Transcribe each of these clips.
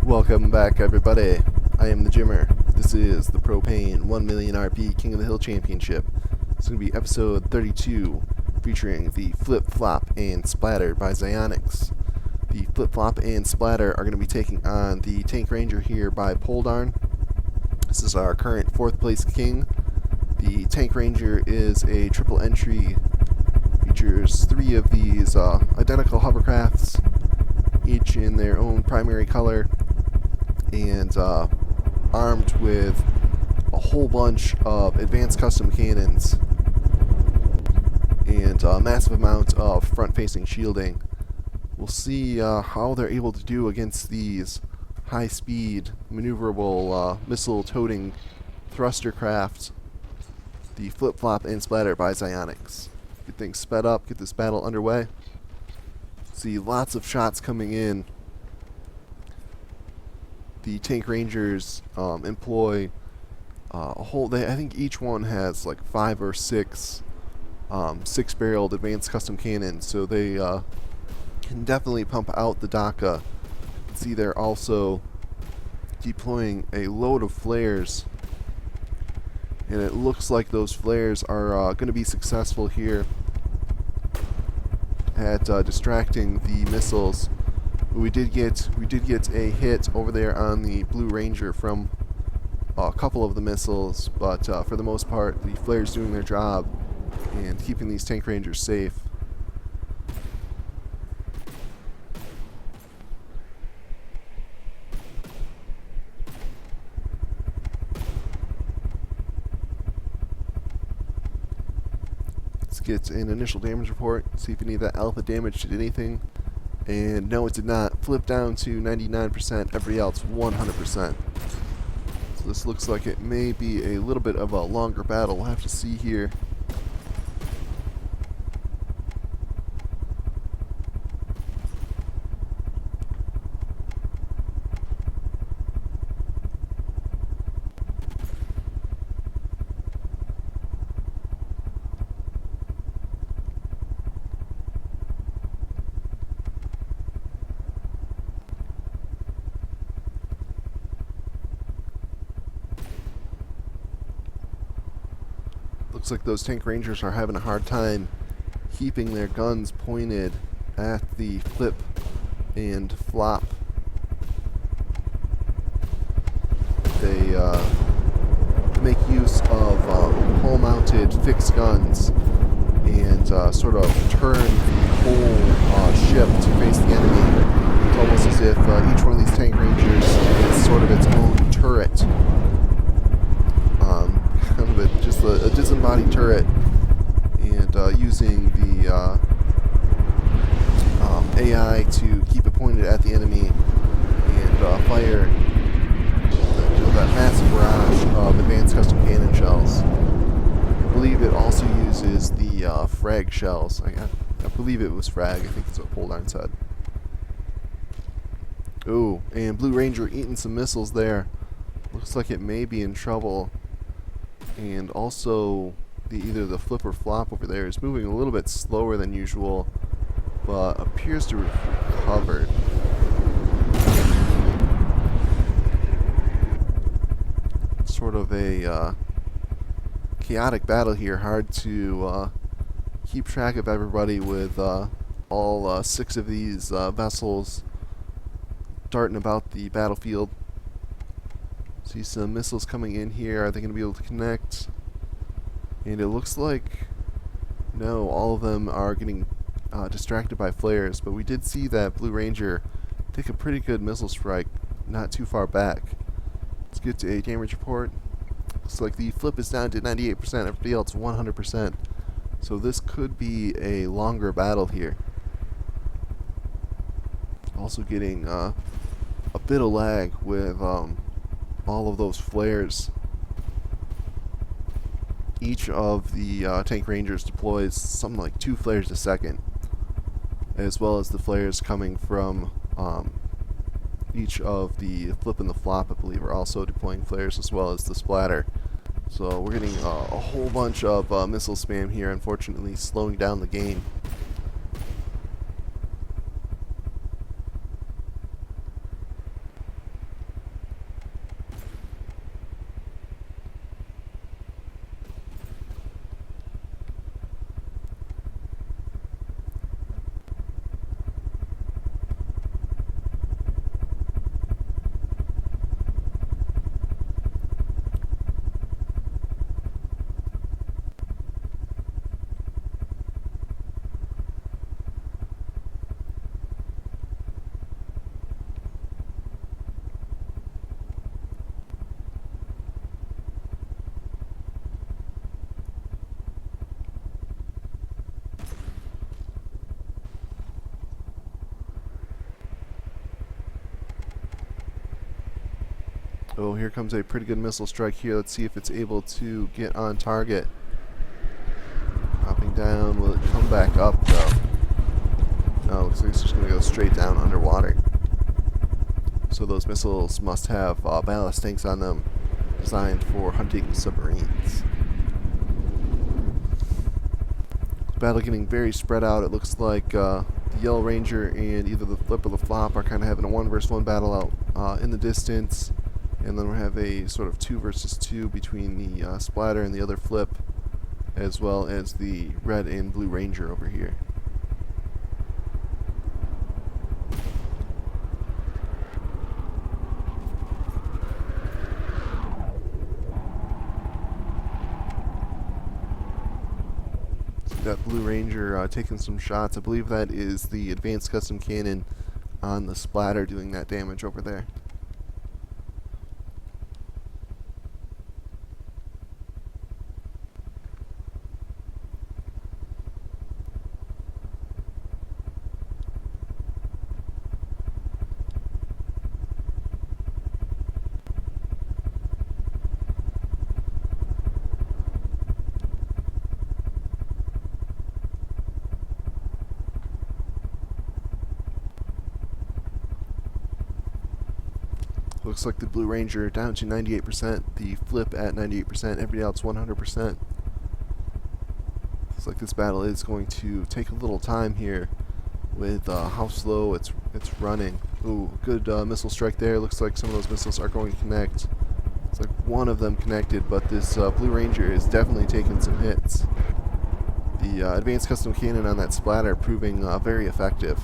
Welcome back, everybody. I am the Jimmer. This is the Propane 1 million RP King of the Hill Championship. It's going to be episode 32, featuring the Flip, Flop, and Splatter by Xionyx. The Flip, Flop, and Splatter are going to be taking on the Tank Ranger here by Poldarn. This is our current 4th place king. The Tank Ranger is a triple entry, features 3 of these identical hovercrafts, each in their own primary color, and armed with a whole bunch of advanced custom cannons and a massive amount of front-facing shielding. We'll see how they're able to do against these high-speed, maneuverable, missile-toting thruster craft, the Flip, Flop, and Splatter by Xionyx. Get things sped up, get this battle underway. See lots of shots coming in. The Tank Rangers employ a whole. I think each one has like 5 or 6 6-barreled advanced custom cannons, so they can definitely pump out the Daka. See, they're also deploying a load of flares, and it looks like those flares are going to be successful here at distracting the missiles. We did get a hit over there on the Blue Ranger from a couple of the missiles, but for the most part, the flares doing their job and keeping these Tank Rangers safe. Let's get an initial damage report, see if any of that alpha damage did anything. And no, it did not. Flip down to 99%, every else 100%. So this looks like it may be a little bit of a longer battle. We'll have to see here. Looks like those Tank Rangers are having a hard time keeping their guns pointed at the Flip and Flop. They make use of hull-mounted fixed guns and sort of turn the whole ship to face the enemy. It's almost as if each one of these Tank Rangers is sort of its own turret. Just a disembodied turret, and using the AI to keep it pointed at the enemy and fire that massive barrage of advanced custom cannon shells. I believe it also uses the frag shells. I believe it was frag. I think that's what Poldarn said. Ooh, and Blue Ranger eating some missiles there. Looks like it may be in trouble. And also, either the Flip or Flop over there is moving a little bit slower than usual, but appears to have recovered. Sort of a chaotic battle here. Hard to keep track of everybody with all 6 of these vessels darting about the battlefield. See some missiles coming in here. Are they going to be able to connect? And it looks like no, all of them are getting distracted by flares, but we did see that Blue Ranger take a pretty good missile strike not too far back. Let's get to a damage report. Looks like the Flip is down to 98%, everybody else 100%. So this could be a longer battle here. Also getting a bit of lag with all of those flares. Each of the Tank Rangers deploys something like 2 flares a second, as well as the flares coming from each of the Flip and the Flop, I believe, are also deploying flares, as well as the Splatter. So we're getting a whole bunch of missile spam here, unfortunately slowing down the game. Oh, here comes a pretty good missile strike here. Let's see if it's able to get on target. Dropping down. Will it come back up, though? No, looks like it's just going to go straight down underwater. So those missiles must have ballast tanks on them designed for hunting submarines. Battle getting very spread out. It looks like the Yellow Ranger and either the Flip or the Flop are kind of having a 1 versus 1 battle out in the distance. And then we have a sort of 2 versus 2 between the Splatter and the other Flip, as well as the Red and Blue Ranger over here. That Blue Ranger taking some shots. I believe that is the advanced custom cannon on the Splatter doing that damage over there. Looks like the Blue Ranger down to 98%, the Flip at 98%, everybody else 100%. Looks like this battle is going to take a little time here with how slow it's running. Ooh, good missile strike there. Looks like some of those missiles are going to connect. It's like one of them connected, but this Blue Ranger is definitely taking some hits. The advanced custom cannon on that Splatter proving very effective.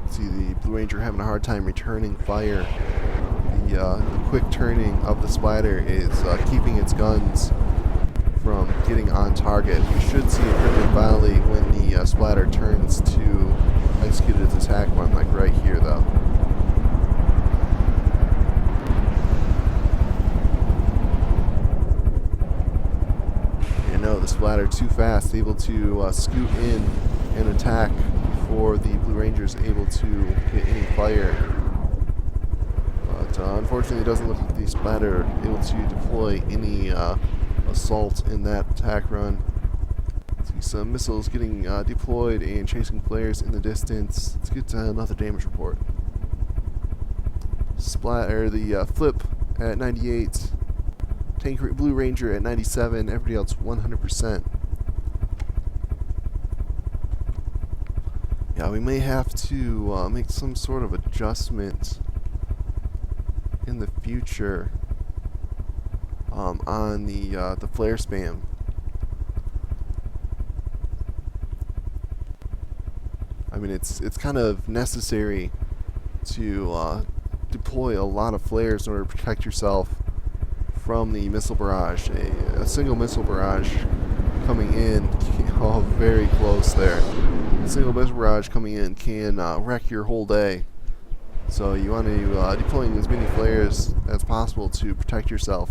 See the Blue Ranger having a hard time returning fire. The quick turning of the Splatter is keeping its guns from getting on target. We should see a pretty good volley when the Splatter turns to execute its attack run, like right here, though. And no, the Splatter too fast, able to scoot in and attack before the Blue Ranger is able to get any fire. But unfortunately, it doesn't look like the Splatter able to deploy any assault in that attack run. See some missiles getting deployed and chasing players in the distance. Let's get another damage report. The Flip at 98, Blue Ranger at 97, everybody else 100%. Yeah, we may have to make some sort of adjustment in the future on the flare spam. I mean, it's kind of necessary to deploy a lot of flares in order to protect yourself from the missile barrage. A single missile barrage coming in, oh, very close there. A single missile barrage coming in can wreck your whole day. So you want to deploying as many flares as possible to protect yourself.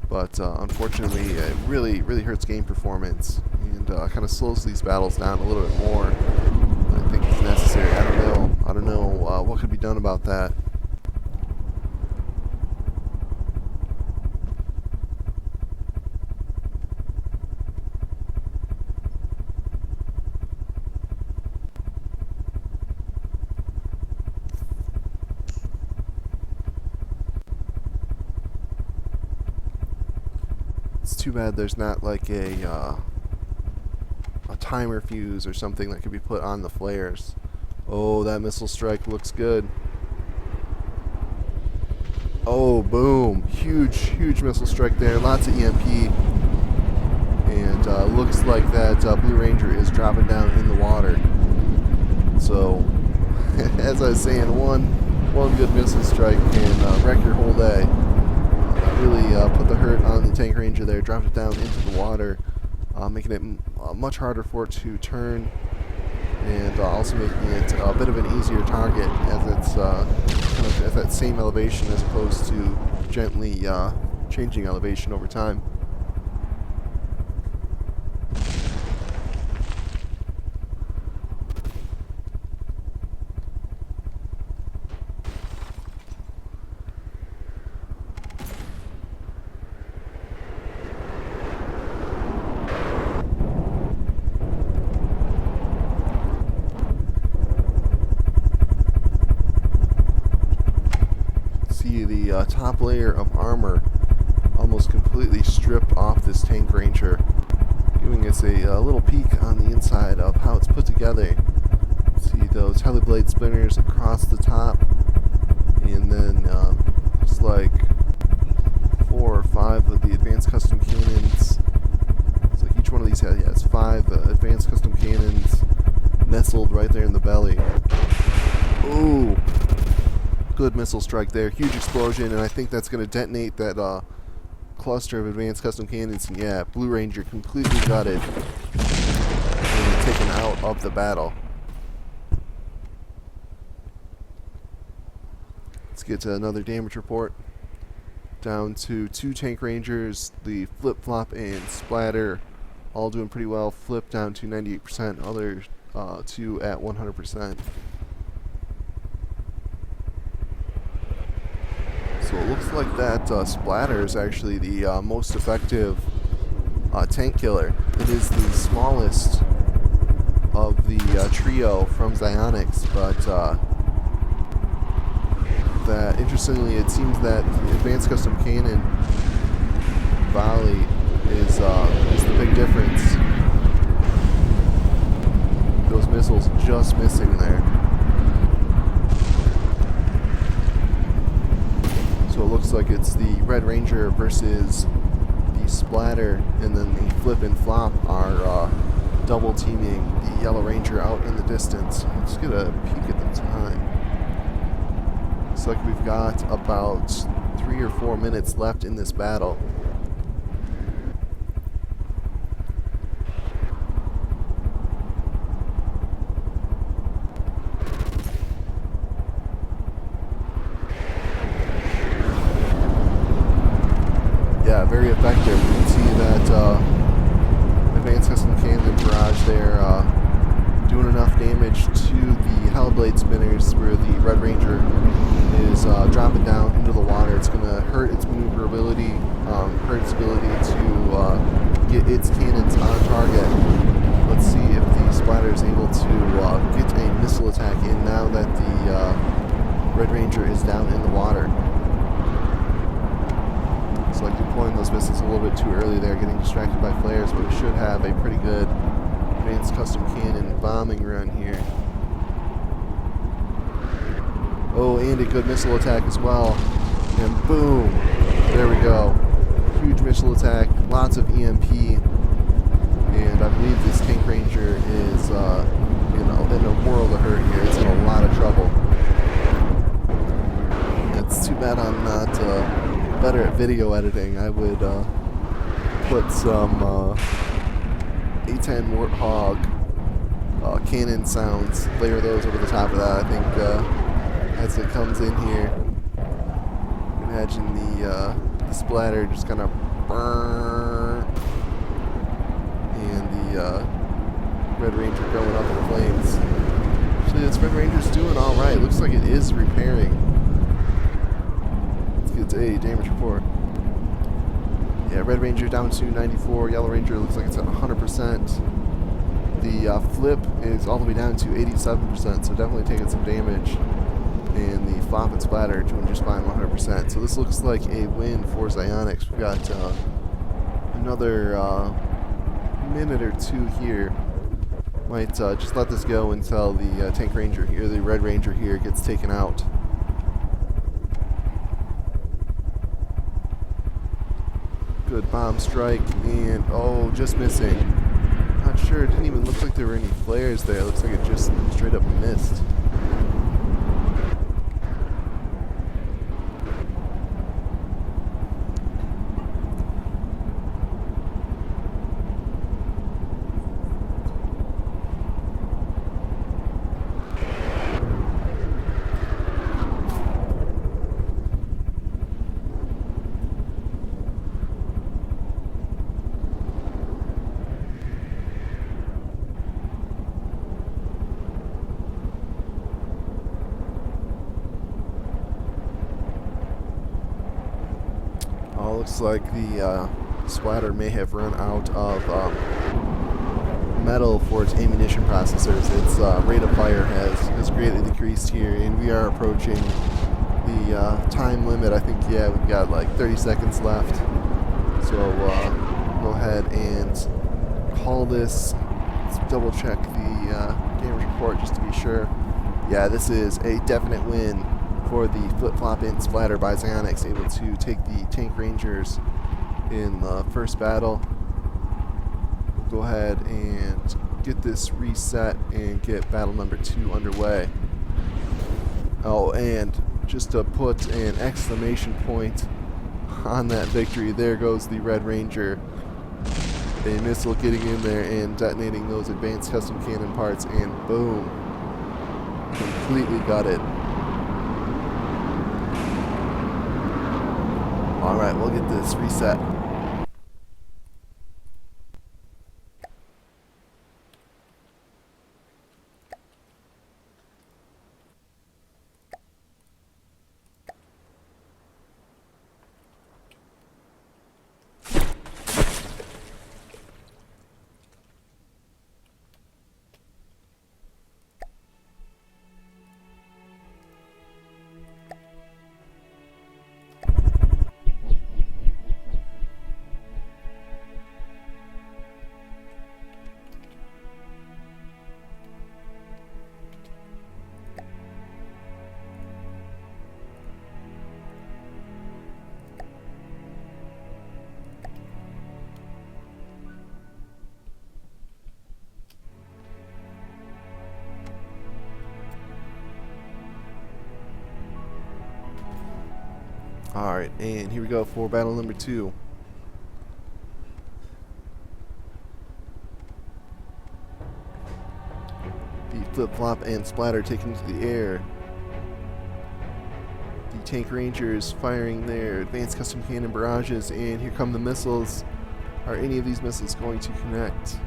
But unfortunately, it really hurts game performance and kind of slows these battles down a little bit more than I think is necessary. I don't know what could be done about that. It's too bad there's not like a timer fuse or something that could be put on the flares. Oh, that missile strike looks good. Oh, boom. Huge missile strike there. Lots of EMP. And looks like that Blue Ranger is dropping down in the water. So, as I was saying, one good missile strike can wreck your whole day. Really put the hurt on the Tank Ranger there, dropped it down into the water, making it much harder for it to turn, and also making it a bit of an easier target as it's kind of at that same elevation as opposed to gently changing elevation over time. the top layer of armor almost completely stripped off this tank ranger, giving us a little peek on the inside of how it's put together. See those heliblade spinners across the top, and then just like 4 or 5 of the advanced custom cannons. So each one of these has 5 advanced custom cannons nestled right there in the belly. Ooh, good missile strike there, huge explosion, and I think that's going to detonate that cluster of advanced custom cannons. And yeah, Blue Ranger completely gutted and taken out of the battle. Let's get to another damage report. Down to 2 tank rangers, the Flip, Flop, and Splatter, all doing pretty well. Flip down to 98%, other 2 at 100%. So it looks like that Splatter is actually the most effective tank killer. It is the smallest of the trio from Xionyx, but that interestingly, it seems that the advanced custom cannon volley is the big difference. Those missiles just missing there. So it looks like it's the Red Ranger versus the Splatter, and then the Flip and Flop are double teaming the Yellow Ranger out in the distance. Let's get a peek at the time. Looks like we've got about 3 or 4 minutes left in this battle. Yeah, very effective. You can see that advanced custom cannon barrage there doing enough damage to the Hellblade spinners, where the Red Ranger is dropping down into the water. It's going to hurt its maneuverability, hurt its ability to get its cannons on target. Let's see if the Splatter is able to get a missile attack in now that the Red Ranger is down in the water. Looks like deploying those missiles a little bit too early there, getting distracted by flares, but we should have a pretty good advanced custom cannon bombing run here. Oh, and a good missile attack as well. And boom! There we go. Huge missile attack, lots of EMP. And I believe this tank ranger is in a world of hurt here. It's in a lot of trouble. It's too bad I'm not better at video editing. I would put some A10 Warthog cannon sounds, layer those over the top of that. I think as it comes in here, imagine the Splatter just kind of burn, and the Red Ranger going up in flames. Actually, this Red Ranger's doing alright. Looks like it is repairing. Let's get a damage report. Yeah, Red Ranger down to 94. Yellow Ranger looks like it's at 100%. The Flip is all the way down to 87%, so definitely taking some damage. And the Flop and Splatter doing just fine, 100%. So this looks like a win for Xionyx. We've got another minute or 2 here. Might just let this go until the Tank Ranger here, the Red Ranger here, gets taken out. Good bomb strike, and oh, just missing. Not sure, it didn't even look like there were any flares there. It looks like it just straight up missed. Looks like the Splatter may have run out of metal for its ammunition processors. Its rate of fire has greatly decreased here, and we are approaching the time limit. I think, yeah, we've got like 30 seconds left. So go ahead and call this. Let's double check the damage report just to be sure. Yeah, this is a definite win for the flip-flop and splatter by Zionics, able to take the Tank Rangers in the first battle. We'll go ahead and get this reset and get battle number 2 underway. Oh, and just to put an exclamation point on that victory, there goes the Red Ranger. A missile getting in there and detonating those advanced custom cannon parts, and boom, completely got it. Alright, we'll get this reset. Alright, and here we go for battle number 2. The flip-flop and splatter taken to the air. The Tank Rangers firing their advanced custom cannon barrages, and here come the missiles. Are any of these missiles going to connect?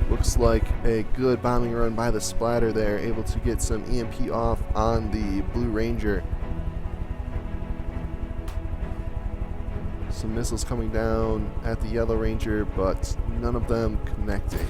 Looks like a good bombing run by the splatter there, able to get some EMP off on the Blue Ranger. Some missiles coming down at the Yellow Ranger, but none of them connecting.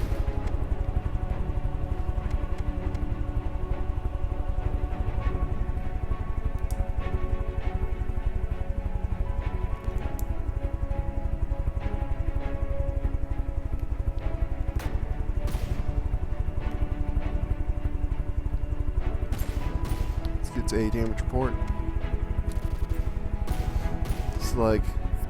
Gets a damage report. It's like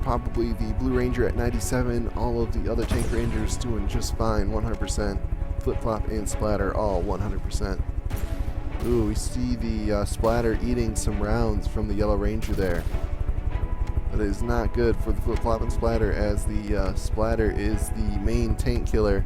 probably the Blue Ranger at 97, all of the other Tank Rangers doing just fine, 100%. Flip-flop and splatter, all 100%. Ooh, we see the splatter eating some rounds from the Yellow Ranger there. That is not good for the flip-flop and splatter, as the splatter is the main tank killer.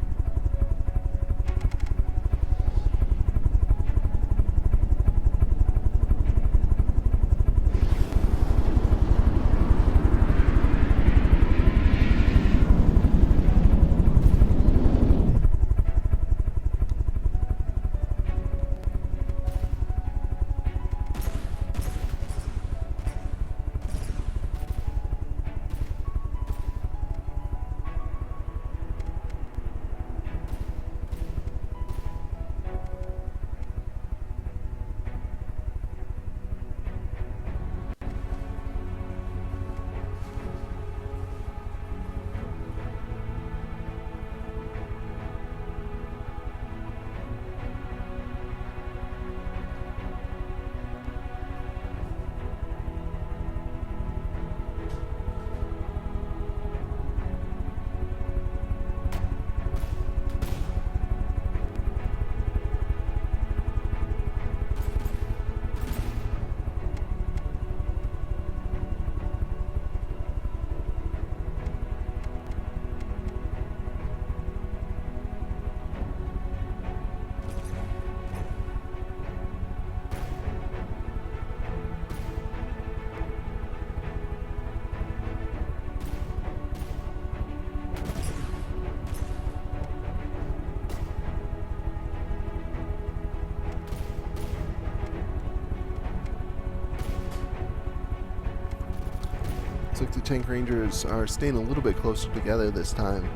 Looks like the Tank Rangers are staying a little bit closer together this time.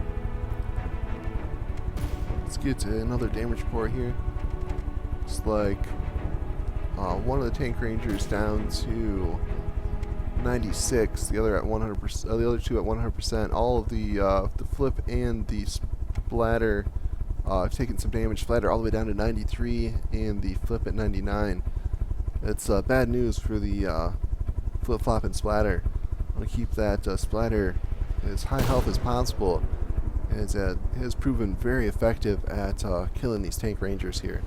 Let's get to another damage report here. It's like one of the tank rangers down to 96, the other at 100%. The other two at 100%. All of the flip and the splatter have taken some damage. Splatter all the way down to 93, and the flip at 99. It's bad news for the flip flop and splatter. I want to keep that splatter as high health as possible, as it has proven very effective at killing these tank rangers here.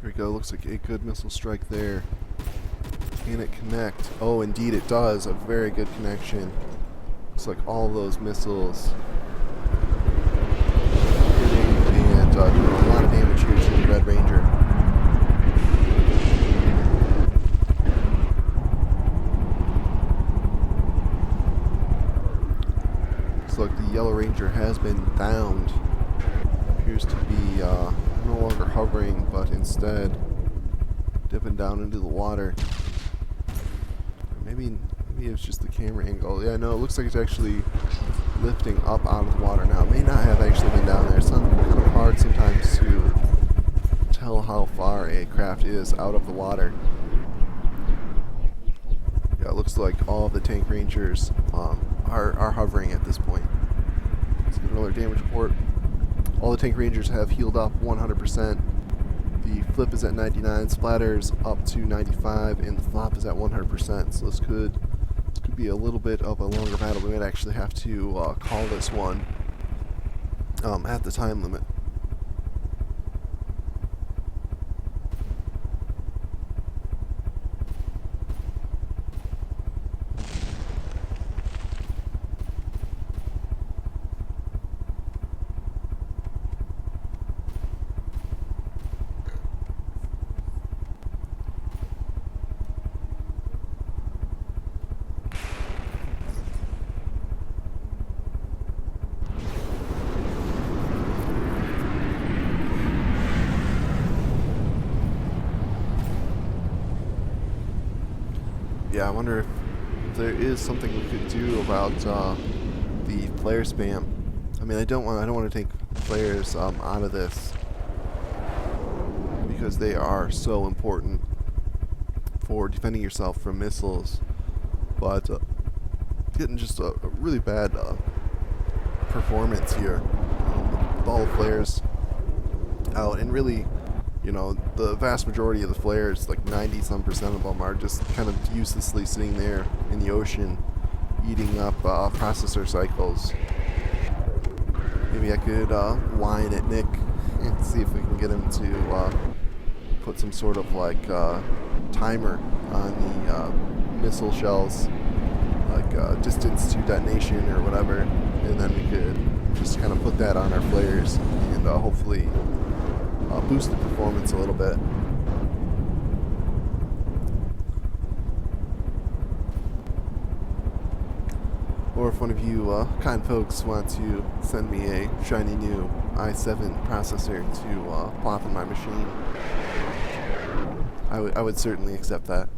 Here we go, looks like a good missile strike there. Can it connect? Oh, indeed it does. A very good connection. Looks like all those missiles hitting and doing a lot of damage here to the Red Ranger. Looks like the Yellow Ranger has been downed. Appears to be no longer hovering, but instead dipping down into the water. Or maybe it's just the camera angle. Yeah, no, it looks like it's actually lifting up out of the water now. It may not have actually been down there. It's kind of hard sometimes to tell how far a craft is out of the water. Yeah, it looks like all of the tank rangers are hovering at this point. Let's get another damage report. All the tank rangers have healed up 100%. The flip is at 99, splatter's up to 95, and the flop is at 100%. So this could be a little bit of a longer battle. We might actually have to call this one at the time limit. Yeah, I wonder if there is something we could do about the flare spam. I mean, I don't want to take flares out of this because they are so important for defending yourself from missiles. But getting just a really bad performance here with all the flares out, and really, you know, the vast majority of the flares, like 90-some% of them, are just kind of uselessly sitting there in the ocean, eating up processor cycles. Maybe I could whine at Nick and see if we can get him to put some sort of like timer on the missile shells, like distance to detonation or whatever, and then we could just kind of put that on our flares and hopefully boost the performance a little bit. Or if one of you kind folks want to send me a shiny new i7 processor to plop in my machine, I would certainly accept that.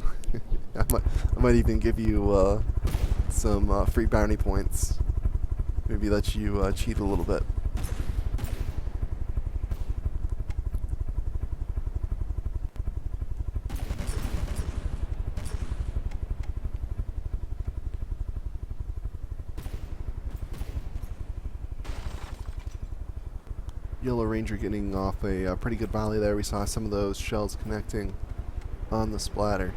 I might even give you some free bounty points. Maybe let you cheat a little bit. Yellow Ranger getting off a pretty good volley there. We saw some of those shells connecting on the splatter.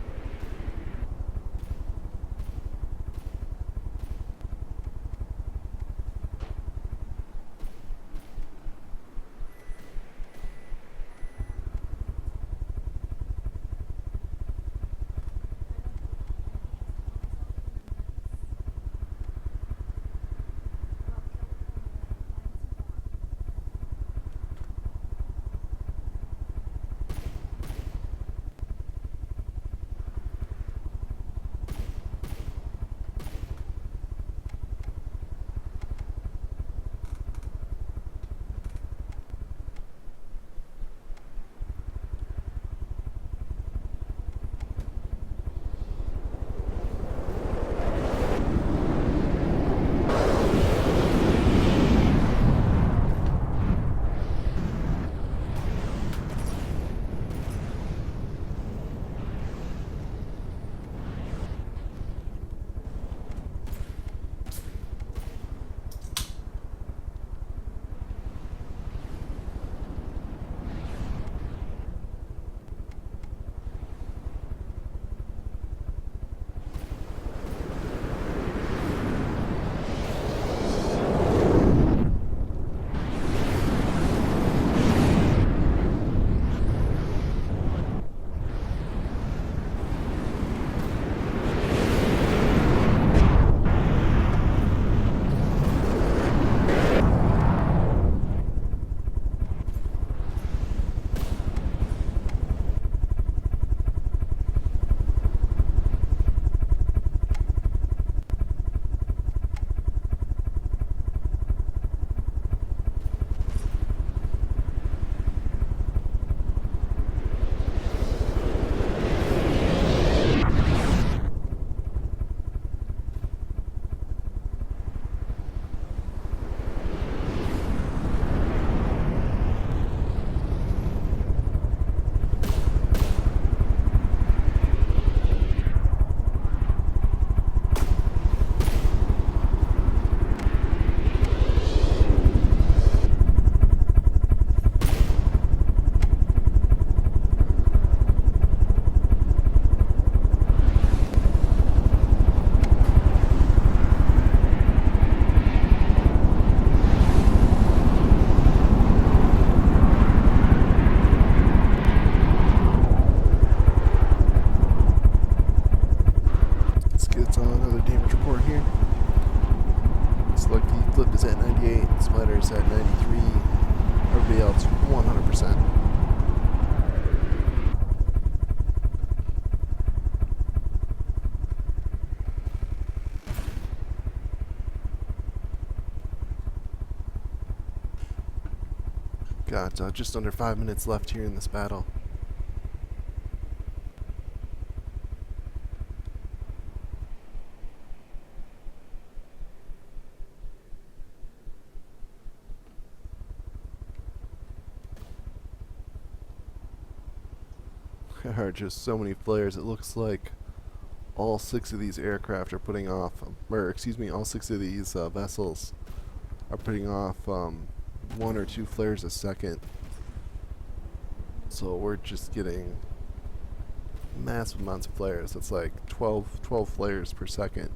is at 98, the splatter is at 93, everybody else 100%. Got just under 5 minutes left here in this battle. There are just so many flares. It looks like all 6 of these aircraft are putting off, or excuse me, all 6 of these vessels are putting off 1 or 2 flares a second. So we're just getting massive amounts of flares. It's like 12 flares per second.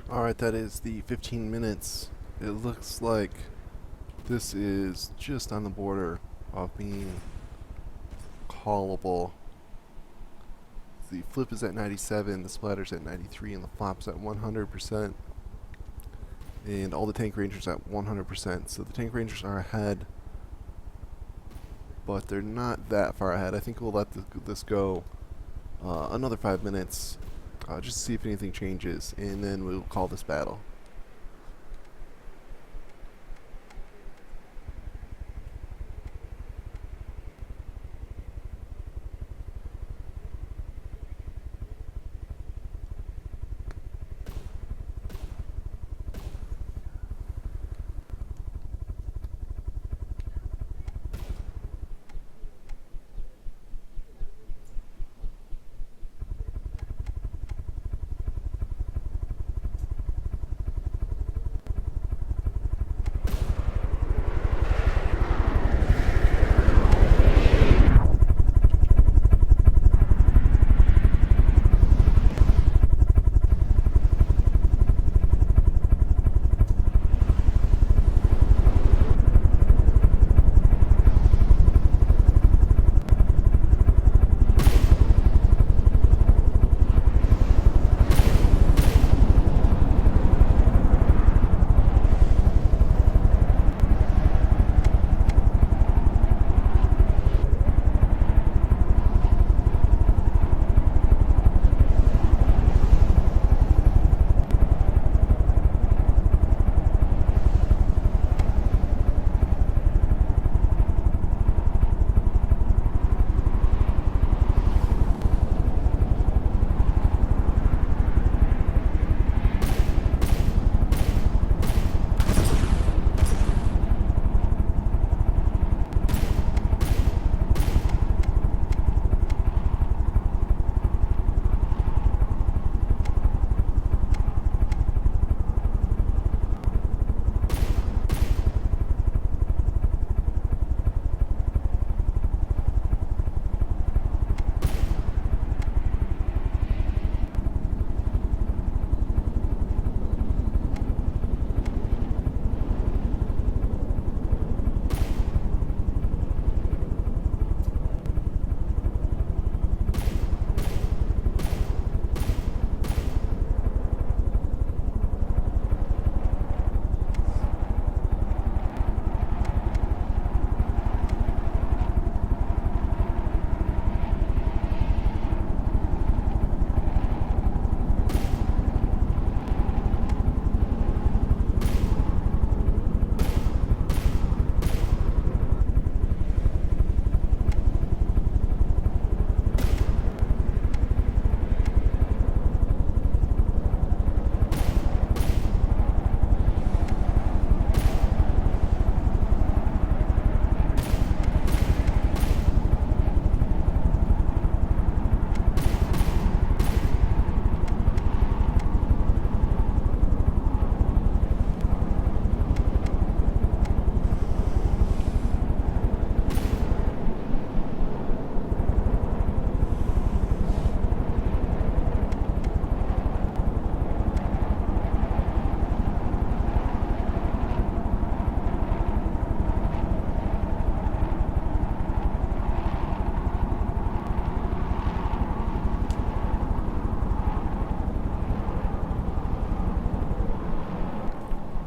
Alright, that is the 15 minutes. It looks like this is just on the border of being callable. The flip is at 97, the splatter's at 93, and the flop's at 100%. And all the tank rangers at 100%. So the tank rangers are ahead but they're not that far ahead. I think we'll let this go another 5 minutes, just to see if anything changes, and then we'll call this battle.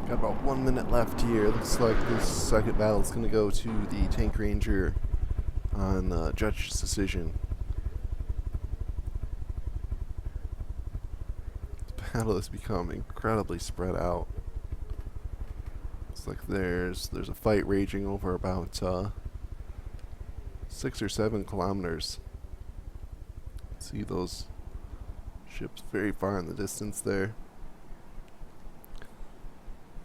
Got about 1 minute left here. Looks like this second battle is going to go to the Tank Ranger on judge's decision. This battle has become incredibly spread out. Looks like there's a fight raging over about 6 or 7 kilometers. See those ships very far in the distance there.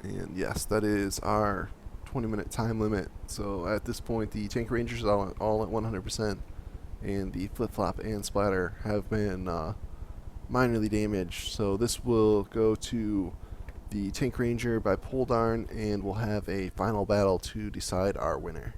And yes, that is our 20-minute time limit. So at this point, the Tank Rangers are all at 100%, and the Flip Flop and Splatter have been minorly damaged. So this will go to the Tank Ranger by pole darn, and we'll have a final battle to decide our winner.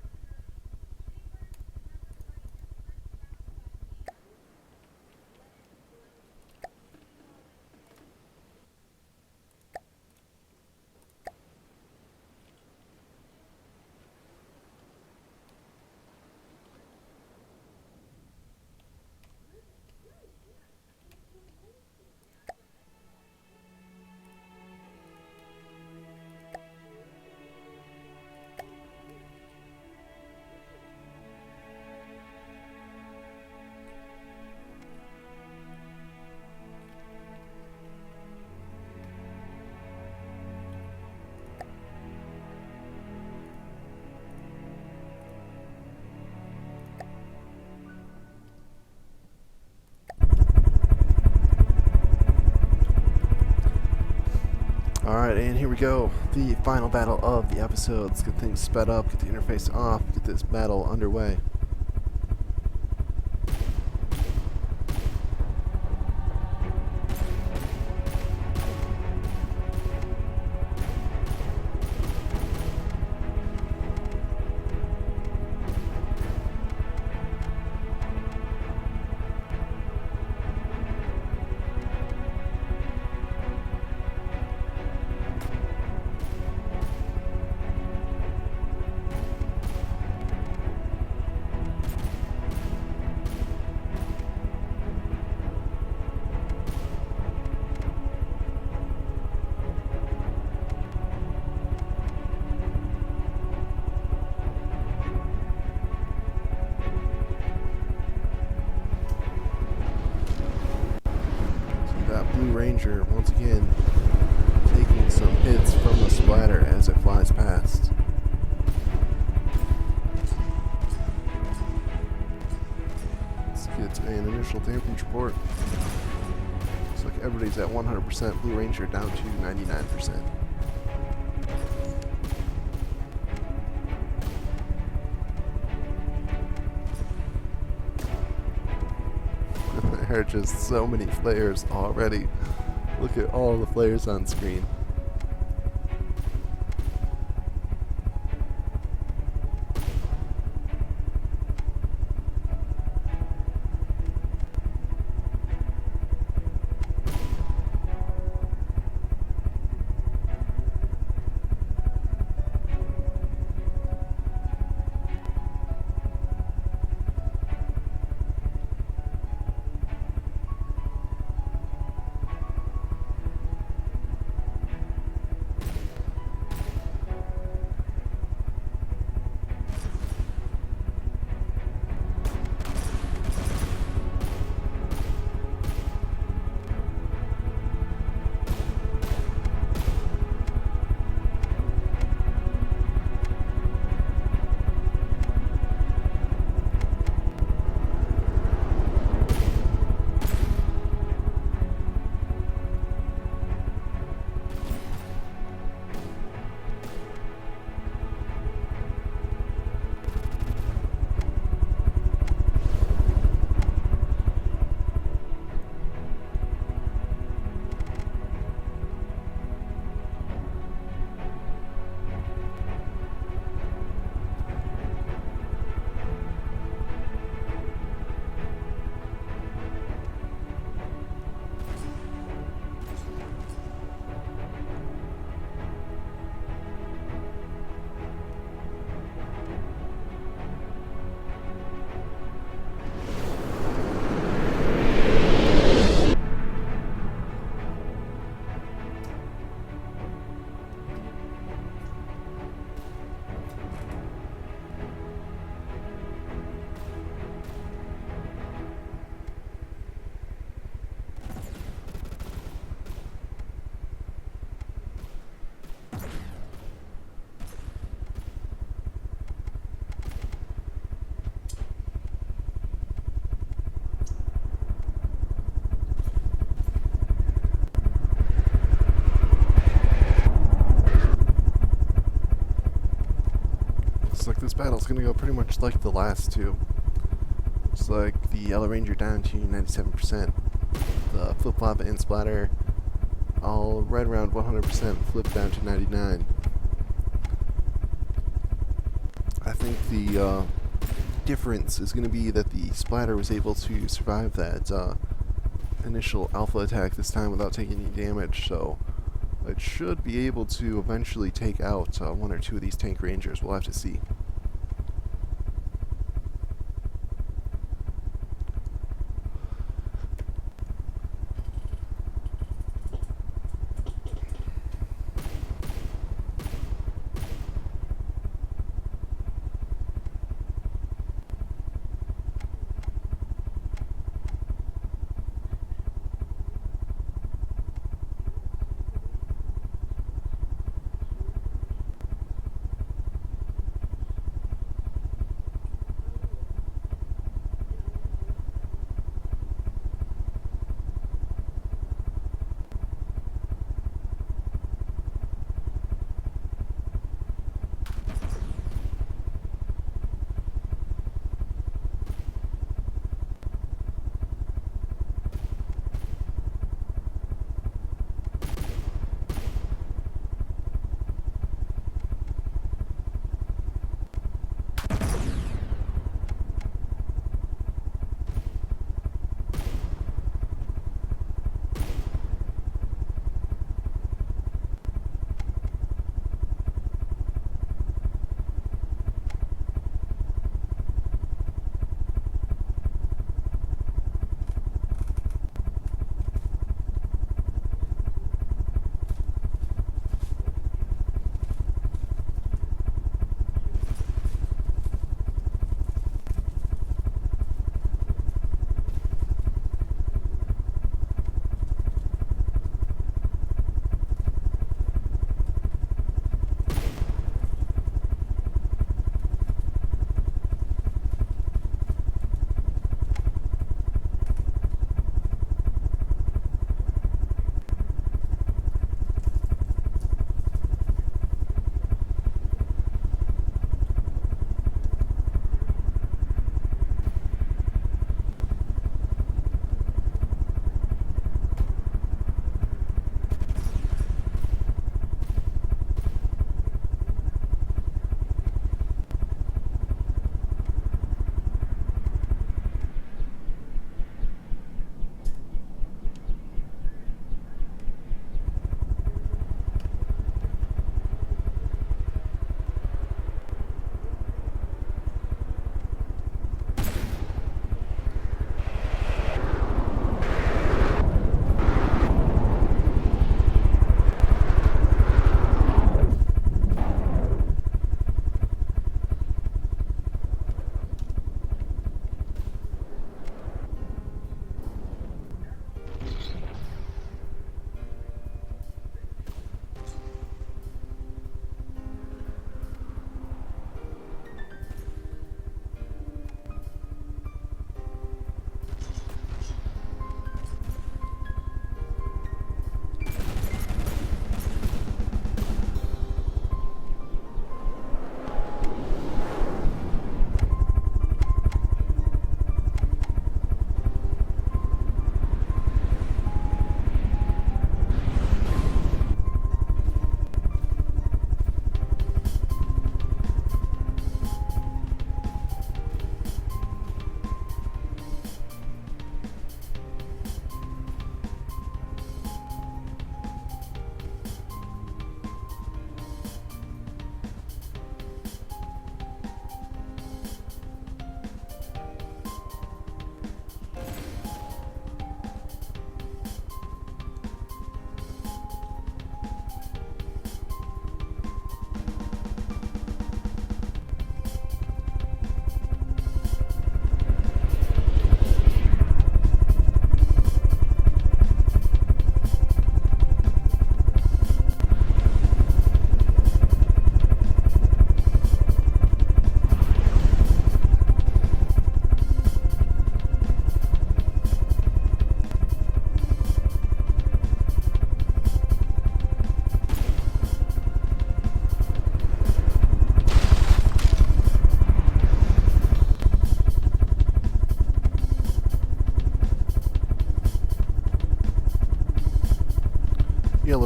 Alright, and here we go. The final battle of the episode. Let's get things sped up, get the interface off, get this battle underway. Blue Ranger once again taking some hits from the splatter as it flies past. Let's get an initial damage report. Looks like everybody's at 100%. Blue Ranger down to 99%. There are just so many flares already. Look at all the flares on screen. Looks like this battle's gonna go pretty much like the last two. Looks like the Yellow Ranger down to 97%. The flip-flop and splatter all right around 100%, flip down to 99. I think the difference is going to be that the splatter was able to survive that initial alpha attack this time without taking any damage, so it should be able to eventually take out one or two of these tank rangers. We'll have to see.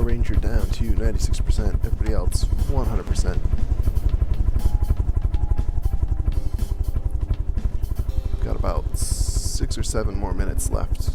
Ranger down to 96%, everybody else 100%. Got about 6 or 7 more minutes left.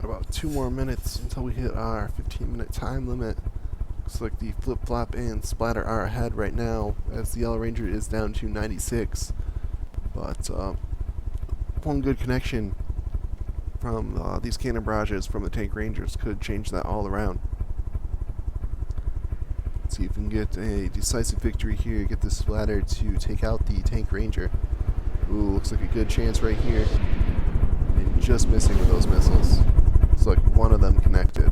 About 2 more minutes until we hit our 15-minute time limit. Looks like the flip-flop and splatter are ahead right now, as the Yellow Ranger is down to 96. But one good connection from these cannon barrages from the Tank Rangers could change that all around. Let's see if we can get a decisive victory here, get the splatter to take out the Tank Ranger. Ooh, looks like a good chance right here. And just missing with those missiles. Looks like one of them connected.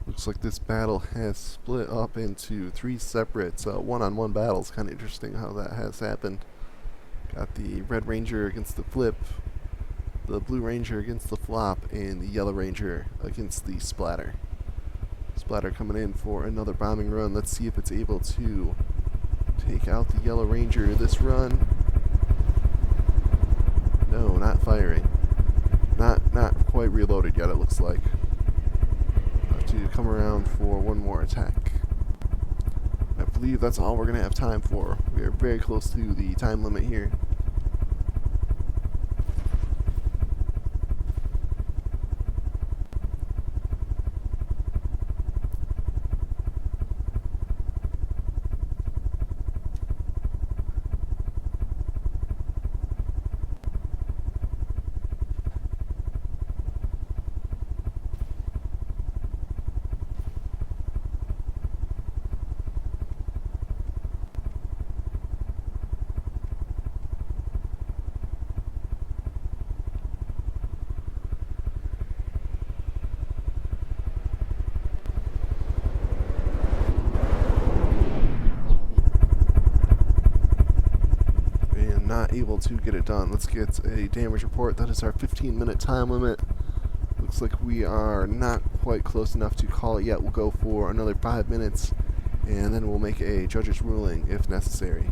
Looks like this battle has split up into 3 separate one-on-one battles. Kind of interesting how that has happened. Got the Red Ranger against the Flip, The Blue Ranger against the Flop, and the Yellow Ranger against the Splatter. Splatter coming in for another bombing run. Let's see if it's able to take out the Yellow Ranger this run. No, not firing. Not quite reloaded yet, it looks like. Have to come around for one more attack. I believe that's all we're going to have time for. We are very close to the time limit here. Not able to get it done. Let's get a damage report. That is our 15-minute time limit. Looks like we are not quite close enough to call it yet. We'll go for another 5 minutes, and then we'll make a judge's ruling if necessary.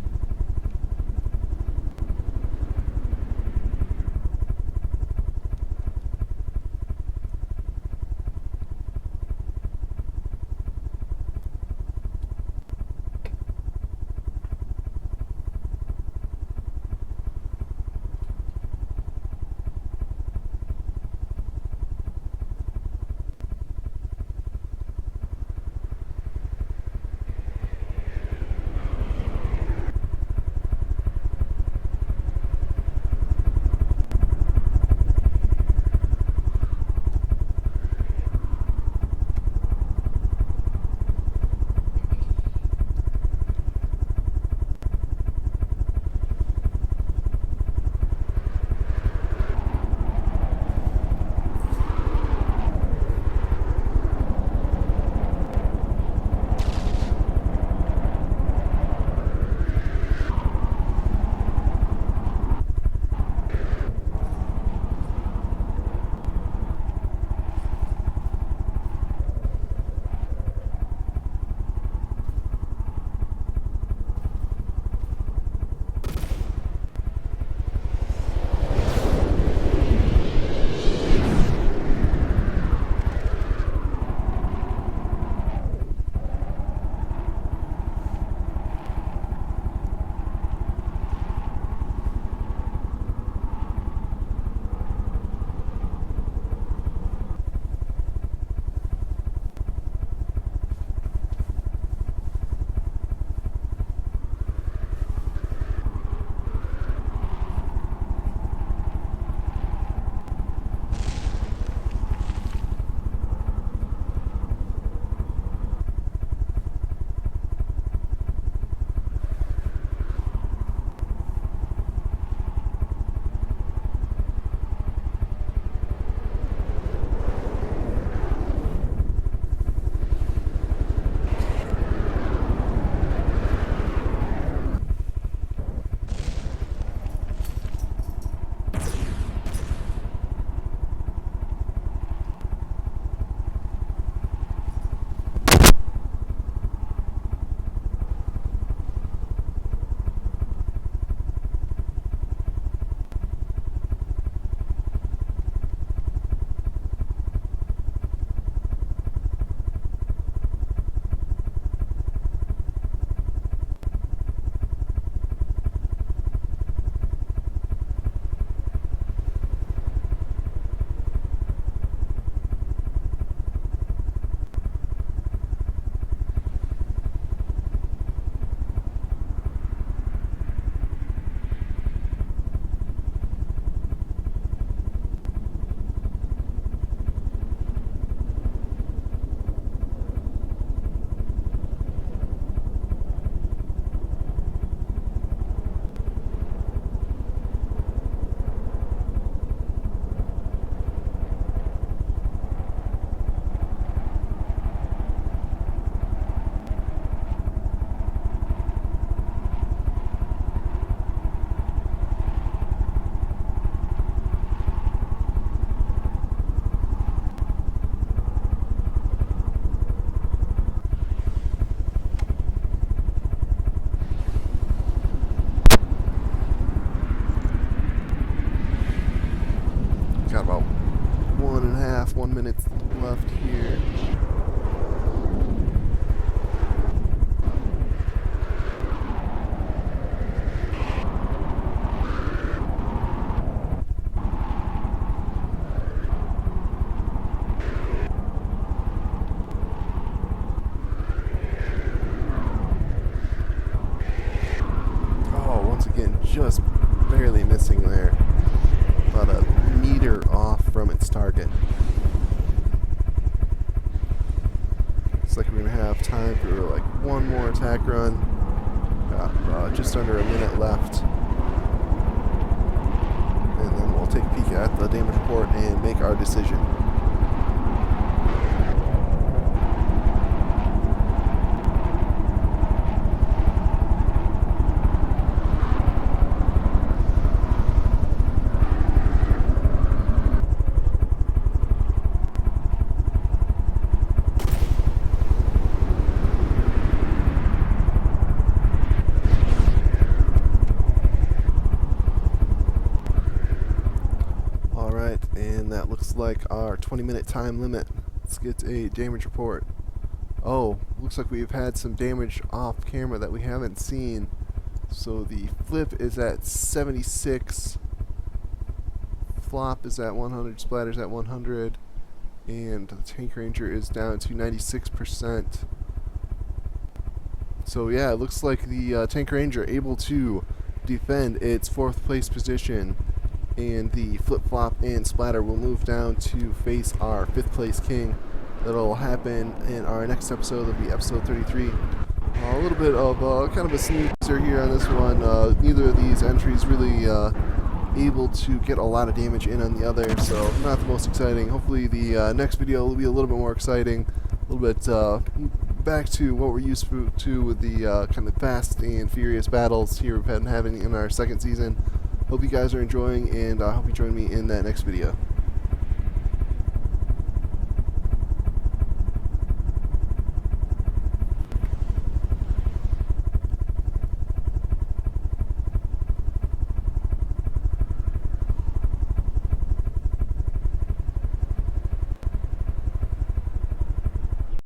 about 1 minute left here. Oh, once again, just barely missing there. About a meter off from its target. Looks like we're going to have time for like one more attack run. Got just under a minute left. And then we'll take a peek at the damage report and make our decision. And that looks like our 20-minute time limit. Let's get a damage report. Oh, looks like we've had some damage off camera that we haven't seen. So the flip is at 76, flop is at 100, splatters at 100, and the Tank Ranger is down to 96%. So yeah, it looks like the Tank Ranger able to defend its 4th place position, and the flip-flop and splatter will move down to face our 5th place king. That'll happen in our next episode. That'll be episode 33. A little bit of kind of a snoozer here on this one. Neither of these entries really able to get a lot of damage in on the other, so not the most exciting. Hopefully the next video will be a little bit more exciting, a little bit back to what we're used to with the kind of fast and furious battles here we've been having in our 2nd season. Hope you guys are enjoying, and I hope you join me in that next video.